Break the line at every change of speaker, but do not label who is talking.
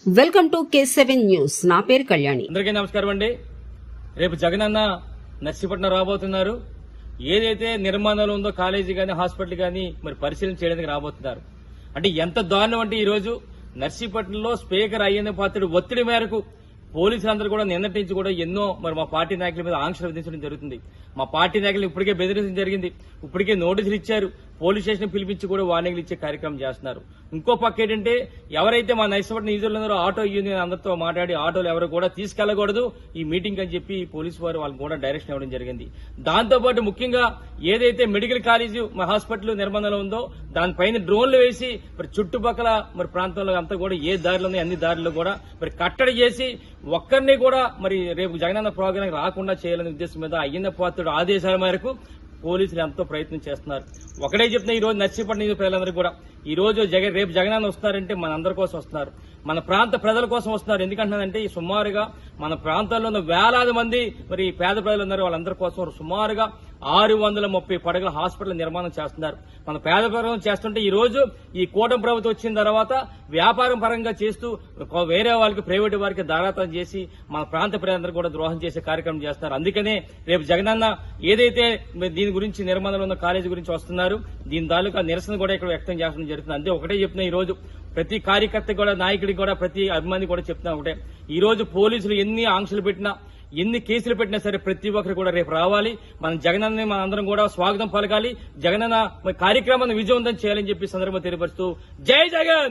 Welcome to K7 news. నా పేరు కళ్యాణి.
అందరికీ నమస్కారం అండి. రేపు జగనన్న నర్సీపట్నం రాబోతున్నారు. ఏదైతే నిర్మాణాలు ఉందో కాలేజీ గానీ హాస్పిటల్ గానీ మరి పరిశీలన చేయడానికి రాబోతున్నారు. అంటే ఎంత దారుణం అంటే ఈ రోజు నర్సీపట్నంలో స్పీకర్ అయ్యన్న పాత్రుడు ఒత్తిడి మేరకు పోలీసులందరూ కూడా నిన్నటి నుంచి కూడా ఎన్నో మరి మా పార్టీ నాయకుల మీద ఆంక్షలు విధించడం జరుగుతుంది. మా పార్టీ నాయకులు ఇప్పటికే బెదిరించడం జరిగింది. ఇప్పటికే నోటీసులు ఇచ్చారు. పోలీస్ స్టేషన్ పిలిపించి కూడా వార్నింగ్లు ఇచ్చే కార్యక్రమం చేస్తున్నారు. ఇంకో పక్క ఏంటంటే ఎవరైతే మా నర్సీపట్నం నిధులు ఉన్నారో ఆటో యూనియన్ అందరితో మాట్లాడి ఆటోలు ఎవరు కూడా తీసుకెళ్లకూడదు ఈ మీటింగ్ అని చెప్పి పోలీసు వారు వాళ్ళకి కూడా డైరెక్షన్ ఇవ్వడం జరిగింది. దాంతోపాటు ముఖ్యంగా ఏదైతే మెడికల్ కాలేజీ మా హాస్పిటల్ నిర్మాణంలో ఉందో దానిపైన డ్రోన్లు వేసి మరి చుట్టుపక్కల మరి ప్రాంతంలో అంతా కూడా ఏ దారిలో ఉన్నాయి అన్ని దారుల్లో కూడా మరి కట్టడి చేసి ఒక్కరిని కూడా మరి రేపు జగనన్న ప్రోగ్రాం రాకుండా చేయాలనే ఉద్దేశం మీద అయ్యన్న పాత్రుడు ఆదేశాల మేరకు పోలీసులు ఎంతో ప్రయత్నం చేస్తున్నారు. ఒకటే చెప్తున్నా ఈ రోజు నర్సీపట్నం ప్రజలందరికీ కూడా ఈ రోజు రేపు జగనన్న వస్తున్నారంటే మనందరి కోసం వస్తున్నారు, మన ప్రాంత ప్రజల కోసం వస్తున్నారు. ఎందుకంటున్నారంటే ఈ సుమారుగా మన ప్రాంతాల్లో ఉన్న వేలాది మంది మరి పేద ప్రజలు ఉన్నారు. వాళ్ళందరి కోసం సుమారుగా 630 పడగల హాస్పిటల్ నిర్మాణం చేస్తున్నారు. మన పేద ప్రజలు చేస్తుంటే ఈ రోజు ఈ కూటమి ప్రభుత్వం వచ్చిన తర్వాత వ్యాపారం పరంగా చేస్తూ వేరే వాళ్ళకి ప్రైవేటు వారికి దారాతం చేసి మన ప్రాంత ప్రజలందరూ కూడా ద్రోహం చేసే కార్యక్రమం చేస్తున్నారు. అందుకనే రేపు జగనన్న ఏదైతే దీని గురించి నిర్మాణంలో ఉన్న కాలేజీ గురించి వస్తున్నారు దీని తాలూకా నిరసన కూడా ఇక్కడ వ్యక్తం చేయడం జరుగుతుంది. అంతే ఒకటే చెప్తున్నా ఈ రోజు ప్రతి కార్యకర్త కూడా నాయకుడికి కూడా ప్రతి అభిమాని కూడా చెప్తున్నా ఒకటే, ఈ రోజు పోలీసులు ఎన్ని ఆంక్షలు పెట్టినా ఎన్ని కేసులు పెట్టినా సరే ప్రతి ఒక్కరు కూడా రేపు రావాలి. మన జగనన్న మన అందరం కూడా స్వాగతం పలకాలి. జగనన్న కార్యక్రమాన్ని విజయవంతం చేయాలని చెప్పి సందర్భంగా తెలియపరుస్తూ జై జగన్.